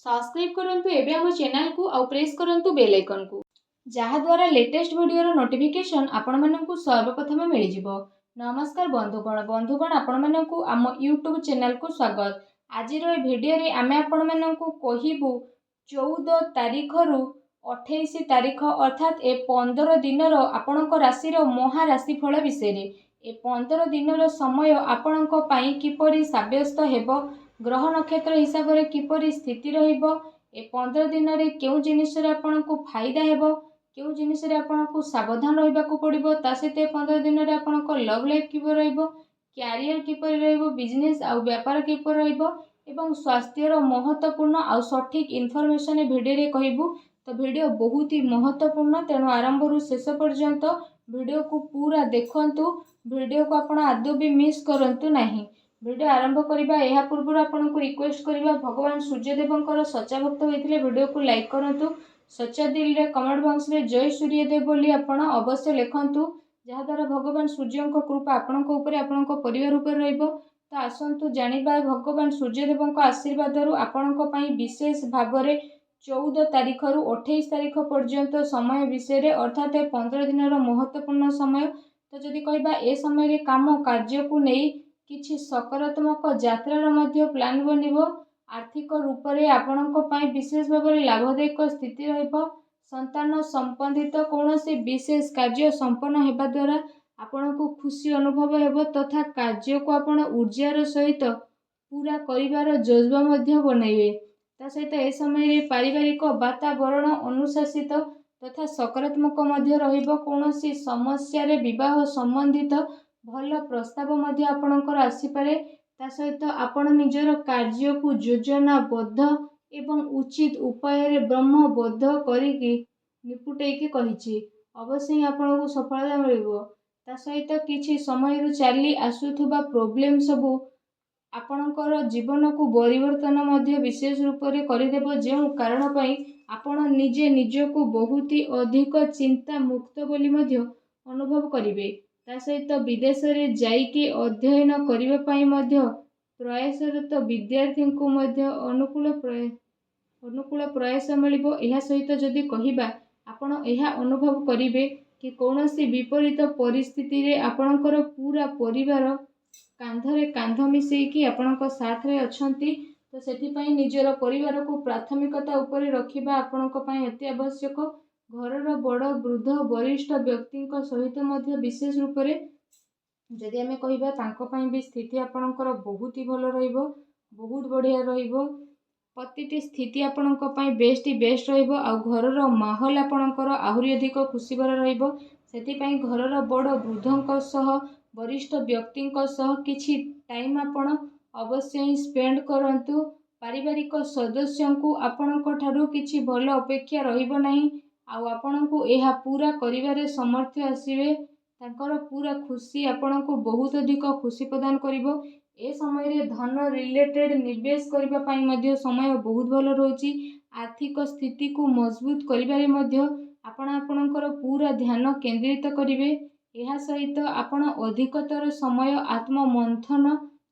Subscribe करंतु एबे हम चैनल को आउ प्रेस करंतु बेल आइकन को जहा द्वारा लेटेस्ट वीडियो रो नोटिफिकेशन आपण माननकु सर्वप्रथम मिल जिवो। नमस्कार बंधुगण आपण माननकु आम यूट्यूब चैनल को स्वागत। आज रो वीडियो रे आमे आपण माननकु कहिबु 14 तारीख रु 28 तारीख अर्थात ए 15 दिन रो आपणक राशि रो महाराशि फल विषय रे। ए 15 दिन रो समय आपणक पई किपरि साब्यस्त हेबो, ग्रह नक्षत्र हिसाब से किपरि स्थिति रहिबो, ए 15 दिन रे केउ जिनिस रे आपणकु फायदा हेबो, केउ जिनिस रे आपणकु सावधान रहिबाकु पड़िबो, ता सहित 15 दिन रे आपणक लव लाइफ किपरि रहिबो, कैरियर किपरि रहिबो, बिजनेस आउ व्यापार किपरि रहिबो एवं स्वास्थ्य रो महत्वपूर्ण आउ सठिक इनफॉरमेशन वीडियो रे कहिबु। तो वीडियो बहुत ही महत्वपूर्ण, तेणु आरंभ रु शेष पर्यंत वीडियो को पूरा देखंतु। वीडियो को आपण आदौ भी मिस करंतु नहीं। वीडियो आरंभ करबा एहा पूर्व आपन को रिक्वेस्ट करबा, भगवान सूर्यदेवंकर सच्चा भक्त होइथिले वीडियो को लाइक करंतु। सच्चा दिल रे कमेंट बॉक्स रे जय सूर्यदेव बोली आपण अवश्य लिखंतु, जहा द्वारा भगवान सूर्यंक कृपा आपण को ऊपर आपण को परिवार ऊपर रहइबो। तो आसंतु जानिबा भगवान सूर्यदेवंक आशीर्वाद रु आपण को पई विशेष भाव रे 14 तारीख रु 28 तारीख पर्यंत समय विषय रे, अर्थात 15 दिन रो महत्वपूर्ण समय। तो जदि कहबा ए समय रे काम कार्य को नहीं किछि सकारात्मक यात्रार मध्य प्लान बनिबो। आर्थिक रूप से आपणक पई विशेष भाव में लाभदायक स्थिति रहिबो। संतान संबंधित कौनसी विशेष कार्य संपन्न हेबा द्वारा आपणको खुशी अनुभव हेबो तथा कार्य को आपण ऊर्जार सहित पूरा करिवार जज्बा मध्य बनइबे। ता सहित ए समय रे पारिवारिक वातावरण अनुशासित तथा सकारात्मक मध्य रहिबो। कौनसी समस्या रे विवाह संबंधित भल प्रस्ताव मध्य आपणकर आसीपारे। ता सहित आपण निजर कार्य को योजनाबद्ध एवं उचित उपाय रे ब्रह्मबद्ध करिकी निपुटेकी कहिछि अवश्य ही आपनको सफलता मिलिबो। ता सहित किछि समय रु चली आसुथुबा प्रॉब्लम सबु आपणकर जीवन को परिवर्तन मध्य विशेष रूप से करदेव, जो कारण पई आपण निजे निजको बहुत ही अधिक चिंता मुक्त बोली मध्य अनुभव करिवे। ता सहित विदेश रे जाइके अध्ययन करिवे पई मध्य प्रयासरत विद्यार्थी को मध्य अनुकूल प्रयास मिलिबो। एहा सहित जदि कहिबा आपण एहा अनुभव करिवे कि कौनसी विपरीत परिस्थिति रे आपणकर पूरा परिवार कांधरे कांध मिसेकी आपणक साथ रे अछंती। तो सेति पई निजर परिवार को प्राथमिकता ऊपर रखिबा आपणक पई अति आवश्यक। घरर बड़ वृद्ध वरिष्ठ व्यक्ति सहित मध्य विशेष रूप से जदि आमे कहिबा तांको पई भी स्थिति आपणकर बहुत ही भल रहिबो, बहुत बढ़िया रहिबो। प्रतिटी स्थिति आपणक पई बेस्ट रहिबो। आ घरर माहौल आपणकर आहुरी अधिक खुशी भरा रहिबो। सेति पई घरर बड़ वृद्धंक सह वरिष्ठ व्यक्ति सह किछि टाइम आपण अवश्य ही स्पेंड करंतु। पारिवारिक सदस्य को आपणक ठारू किछि भल अपेक्षा रहिबो नाही। आ आपणको एहा पूरा करिवारे समर्थ आसीबे। तांकर पूरा खुशी आपणको बहुत अधिक खुशी प्रदान करिवो। ए समय रे धन रिलेटेड निवेश करिबा पई मध्य समय बहुत भल रहउची। आर्थिक स्थिति को मजबूत करिबारे मध्य आपण आपणकर पूरा ध्यान केंद्रित करिवे। एहा सहित आपण अधिकतर समय आत्म मंथन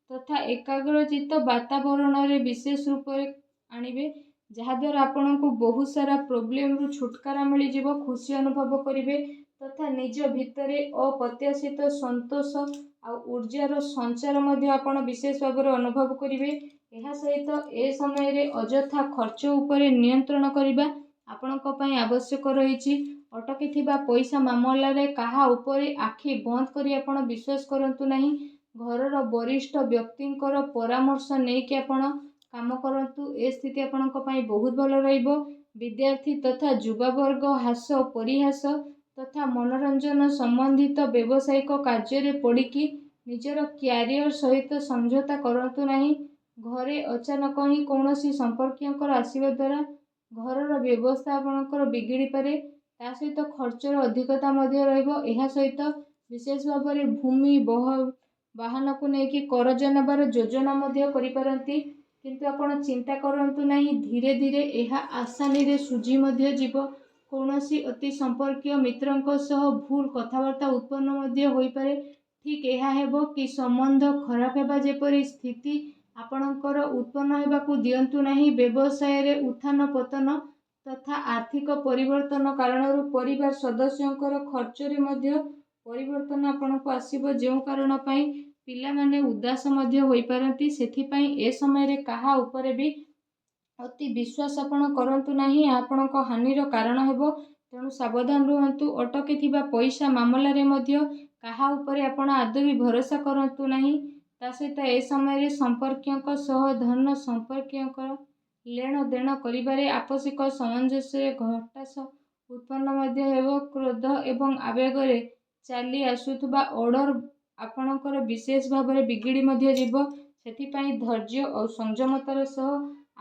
तथा एकाग्रचित वातावरण रे विशेष रूप से आनिबे, जहा द्वारा आपनको बहुत सारा प्रॉब्लम रु छुटकारा मिल जिवो, खुशी अनुभव करिवे तथा निज भितरे अप्रत्याशित संतोष आ ऊर्जार संचार मध्य आपण विशेष भाव में अनुभव करिवे। एहा सहित ए समय रे अजथा खर्च उपरे नियंत्रण करिबा आपणक पई आवश्यक रहिछि। अटकी थिबा पैसा मामला रे काहा उपरे आखि बंद करी आपण विश्वास करंतु नहीं। घरर वरिष्ठ व्यक्तिंकर परामर्श नै कि आपण काम करंतु। ए स्थिति आपणक पई बहुत भल रहिबो। विद्यार्थी तथा युवा वर्ग हास परिहास तथा मनोरंजन संबंधित व्यावसायिक कार्य रे पड़िकी निजर कैरियर सहित समझौता करंतु नहीं। घरे अचानक ही कौनसी संपर्कियंकर आसीबा द्वारा घरर व्यवस्था आपणकर बिगिड़ी पारे। ता सहित खर्चर अधिकता मध्य रहिबो। एहा सहित विशेष भाव में भूमि वाहन को लेकिन करज नबार योजना मध्य करि पारंती, किंतु आपण चिंता करंतु नहीं। धीरे धीरे एहा आसानी रे सुझी मध्य जीव। कौनसी अति संपर्कीय मित्रंक सह भूल कथबार्ता उत्पन्न मध्य होई पारे। ठीक एहा हेबो कि संबंध खराब हेबा जेपरि स्थिति ଆପଣଙ୍କର ଉତ୍ପନ୍ନ ହେବାକୁ ଦିଅନ୍ତୁ ନାହିଁ। ବ୍ୟବସାୟରେ ଉତ୍ଥାନ ପତନ ତଥା ଆର୍ଥିକ ପରିବର୍ତ୍ତନ କାରଣରୁ ପରିବାର ସଦସ୍ୟଙ୍କର ଖର୍ଚ୍ଚରେ ମଧ୍ୟ ପରିବର୍ତ୍ତନ ଆପଣଙ୍କୁ ଆସିବ, ଯେଉଁ କାରଣ ପାଇଁ ପିଲାମାନେ ଉଦାସ ମଧ୍ୟ ହୋଇପାରନ୍ତି। ସେଥିପାଇଁ ଏ ସମୟରେ କାହା ଉପରେ ବି ଅତି ବିଶ୍ୱାସ ଆପଣ କରନ୍ତୁ ନାହିଁ, ଏହା ଆପଣଙ୍କ ହାନିର କାରଣ ହେବ। ତେଣୁ ସାବଧାନ ରୁହନ୍ତୁ। ଅଟକିଥିବା ପଇସା ମାମଲାରେ ମଧ୍ୟ କାହା ଉପରେ ଆପଣ ଆଦୌ ବି ଭରସା କରନ୍ତୁ ନାହିଁ। ତା ସହିତ ଏ ସମୟରେ ସମ୍ପର୍କୀୟଙ୍କ ସହ ଧନ ସମ୍ପର୍କୀୟଙ୍କର ଲେଣ ଦେଣ କରିବାରେ ଆପୋଷିକ ସାମଞ୍ଜସ୍ୟରେ ହତାଶା ଉତ୍ପନ୍ନ ମଧ୍ୟ ହେବ। କ୍ରୋଧ ଏବଂ ଆବେଗରେ ଚାଲି ଆସୁଥିବା ଅର୍ଡର ଆପଣଙ୍କର ବିଶେଷ ଭାବରେ ବିଗିଡ଼ି ମଧ୍ୟ ଯିବ। ସେଥିପାଇଁ ଧୈର୍ଯ୍ୟ ଓ ସଂଯମତାର ସହ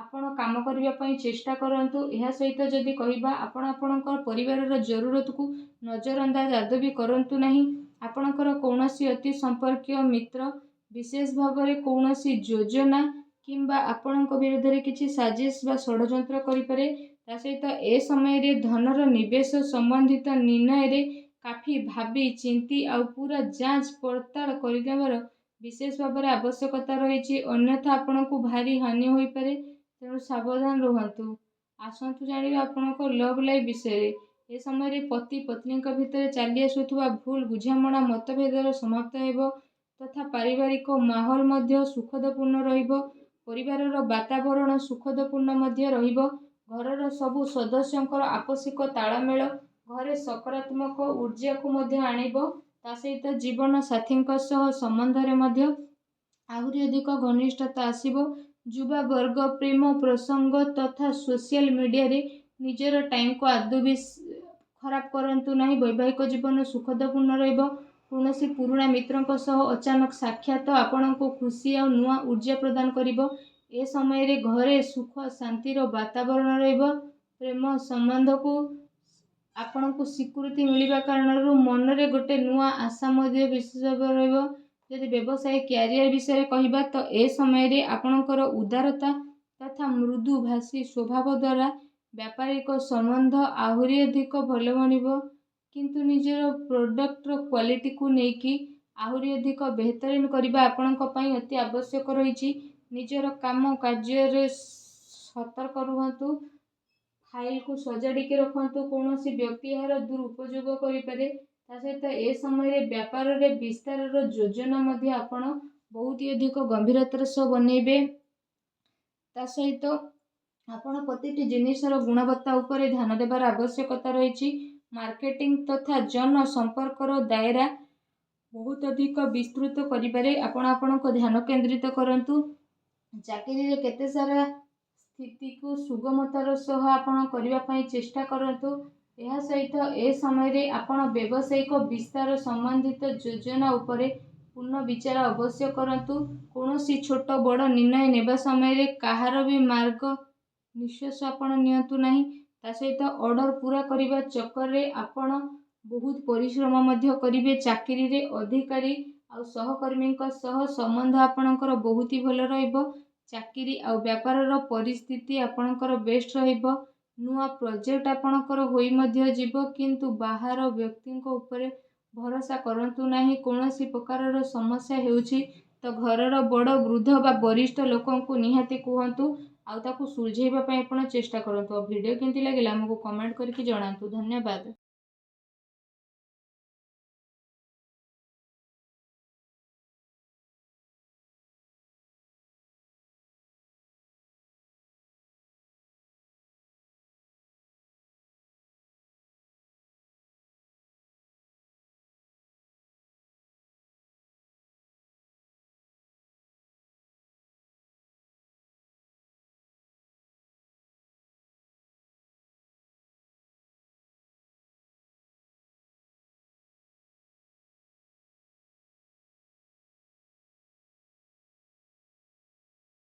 ଆପଣ କାମ କରିବା ପାଇଁ ଚେଷ୍ଟା କରନ୍ତୁ। ଏହା ସହିତ ଯଦି କହିବା, ଆପଣ ଆପଣଙ୍କ ପରିବାରର ଜରୁରତକୁ ନଜରଅନ୍ଦାଜ ଆଦୌ ବି କରନ୍ତୁ ନାହିଁ। ଆପଣଙ୍କର କୌଣସି ଅତି ସମ୍ପର୍କୀୟ ମିତ୍ର ବିଶେଷ ଭାବରେ କୌଣସି ଯୋଜନା କିମ୍ବା ଆପଣଙ୍କ ବିରୁଦ୍ଧରେ କିଛି ସାଜିଶ ବା ଷଡ଼ଯନ୍ତ୍ର କରିପାରେ। ତା ସହିତ ଏ ସମୟରେ ଧନର ନିବେଶ ସମ୍ବନ୍ଧିତ ନିର୍ଣ୍ଣୟରେ କାଫି ଭାବି ଚିନ୍ତି ଆଉ ପୁରା ଯାଞ୍ଚ ପଡ଼ତାଳ କରିନେବାର ବିଶେଷ ଭାବରେ ଆବଶ୍ୟକତା ରହିଛି। ଅନ୍ୟଥା ଆପଣଙ୍କୁ ଭାରି ହାନି ହୋଇପାରେ। ତେଣୁ ସାବଧାନ ରୁହନ୍ତୁ। ଆସନ୍ତୁ ଜାଣିବା ଆପଣଙ୍କ ଲଭ୍ ଲାଇଫ୍ ବିଷୟରେ। ଏ ସମୟରେ ପତି ପତ୍ନୀଙ୍କ ଭିତରେ ଚାଲି ଆସୁଥିବା ଭୁଲ ବୁଝାମଣା ମତଭେଦର ସମାପ୍ତ ହେବ ତଥା ପାରିବାରିକ ମାହୋଲ ମଧ୍ୟ ସୁଖଦପୂର୍ଣ୍ଣ ରହିବ। ପରିବାରର ବାତାବରଣ ସୁଖଦପୂର୍ଣ୍ଣ ମଧ୍ୟ ରହିବ। ଘରର ସବୁ ସଦସ୍ୟଙ୍କର ଆପୋଷିକ ତାଳମେଳ ଘରେ ସକାରାତ୍ମକ ଊର୍ଜାକୁ ମଧ୍ୟ ଆଣିବ। ତା ସହିତ ଜୀବନ ସାଥୀଙ୍କ ସହ ସମ୍ବନ୍ଧରେ ମଧ୍ୟ ଆହୁରି ଅଧିକ ଘନିଷ୍ଠତା ଆସିବ। ଯୁବା ବର୍ଗ ପ୍ରେମ ପ୍ରସଙ୍ଗ ତଥା ସୋସିଆଲ ମିଡ଼ିଆରେ ନିଜର ଟାଇମକୁ ଆଦୌ ବି ଖରାପ କରନ୍ତୁ ନାହିଁ। ବୈବାହିକ ଜୀବନ ସୁଖଦପୂର୍ଣ୍ଣ ରହିବ। କୌଣସି ପୁରୁଣା ମିତ୍ରଙ୍କ ସହ ଅଚାନକ ସାକ୍ଷାତ ଆପଣଙ୍କୁ ଖୁସି ଆଉ ନୂଆ ଊର୍ଜା ପ୍ରଦାନ କରିବ। ଏ ସମୟରେ ଘରେ ସୁଖ ଶାନ୍ତିର ବାତାବରଣ ରହିବ। ପ୍ରେମ ସମ୍ବନ୍ଧକୁ ଆପଣଙ୍କୁ ସ୍ୱୀକୃତି ମିଳିବା କାରଣରୁ ମନରେ ଗୋଟେ ନୂଆ ଆଶା ମଧ୍ୟ ବିଶେଷ ଭାବରେ ରହିବ। ଯଦି ବ୍ୟବସାୟ କ୍ୟାରିୟର ବିଷୟରେ କହିବା, ତ ଏ ସମୟରେ ଆପଣଙ୍କର ଉଦାରତା ତଥା ମୃଦୁଭାଷୀ ସ୍ୱଭାବ ଦ୍ୱାରା ବ୍ୟାପାରିକ ସମ୍ବନ୍ଧ ଆହୁରି ଅଧିକ ଭଲ ବନିବ। କିନ୍ତୁ ନିଜର ପ୍ରଡକ୍ଟର କ୍ୱାଲିଟିକୁ ନେଇକି ଆହୁରି ଅଧିକ ବେହତରୀନ କରିବା ଆପଣଙ୍କ ପାଇଁ ଅତି ଆବଶ୍ୟକ ରହିଛି। ନିଜର କାମ କାର୍ଯ୍ୟରେ ସତର୍କ ରୁହନ୍ତୁ। ଫାଇଲକୁ ସଜାଡ଼ିକି ରଖନ୍ତୁ। କୌଣସି ବ୍ୟକ୍ତି ଏହାର ଦୁରୁପଯୋଗ କରିପାରେ। ତା ସହିତ ଏ ସମୟରେ ବ୍ୟାପାରରେ ବିସ୍ତାରର ଯୋଜନା ମଧ୍ୟ ଆପଣ ବହୁତ ଅଧିକ ଗମ୍ଭୀରତାର ସହ ବନେଇବେ। ତା ସହିତ ଆପଣ ପ୍ରତିଟି ଜିନିଷର ଗୁଣବତ୍ତା ଉପରେ ଧ୍ୟାନ ଦେବାର ଆବଶ୍ୟକତା ରହିଛି। ମାର୍କେଟିଂ ତଥା ଜନ ସମ୍ପର୍କର ଦାୟରା ବହୁତ ଅଧିକ ବିସ୍ତୃତ କରିବାରେ ଆପଣ ଆପଣଙ୍କ ଧ୍ୟାନ କେନ୍ଦ୍ରିତ କରନ୍ତୁ। ଚାକିରିରେ କେତେ ସାରା ସ୍ଥିତିକୁ ସୁଗମତାର ସହ ଆପଣ କରିବା ପାଇଁ ଚେଷ୍ଟା କରନ୍ତୁ। ଏହା ସହିତ ଏ ସମୟରେ ଆପଣ ବ୍ୟବସାୟିକ ବିସ୍ତାର ସମ୍ବନ୍ଧିତ ଯୋଜନା ଉପରେ ପୁନଃ ବିଚାର ଅବଶ୍ୟ କରନ୍ତୁ। କୌଣସି ଛୋଟ ବଡ଼ ନିର୍ଣ୍ଣୟ ନେବା ସମୟରେ କାହାର ବି ମାର୍ଗ ନିଃଶ୍ୱାସ ଆପଣ ନିଅନ୍ତୁ ନାହିଁ। ତା ସହିତ ଅର୍ଡର ପୂରା କରିବା ଚକ୍କରରେ ଆପଣ ବହୁତ ପରିଶ୍ରମ ମଧ୍ୟ କରିବେ। ଚାକିରିରେ ଅଧିକାରୀ ଆଉ ସହକର୍ମୀଙ୍କ ସହ ସମ୍ବନ୍ଧ ଆପଣଙ୍କର ବହୁତ ହି ଭଲ ରହିବ। ଚାକିରି ଆଉ ବ୍ୟାପାରର ପରିସ୍ଥିତି ଆପଣଙ୍କର ବେଷ୍ଟ ରହିବ। ନୂଆ ପ୍ରୋଜେକ୍ଟ ଆପଣଙ୍କର ହୋଇ ମଧ୍ୟ ଯିବ, କିନ୍ତୁ ବାହାର ବ୍ୟକ୍ତିଙ୍କ ଉପରେ ଭରସା କରନ୍ତୁ ନାହିଁ। କୌଣସି ପ୍ରକାରର ସମସ୍ୟା ହେଉଛି ତ ଘରର ବଡ଼ ବୃଦ୍ଧ ବା ବରିଷ୍ଠ ଲୋକଙ୍କୁ ନିହାତି କୁହନ୍ତୁ ଆଉ ତାକୁ ସୁଲଝେଇବା ପାଇଁ ଆପଣ ଚେଷ୍ଟା କରନ୍ତୁ। ଆଉ ଭିଡ଼ିଓ କେମିତି ଲାଗିଲା ଆମକୁ କମେଣ୍ଟ କରିକି ଜଣାନ୍ତୁ। ଧନ୍ୟବାଦ।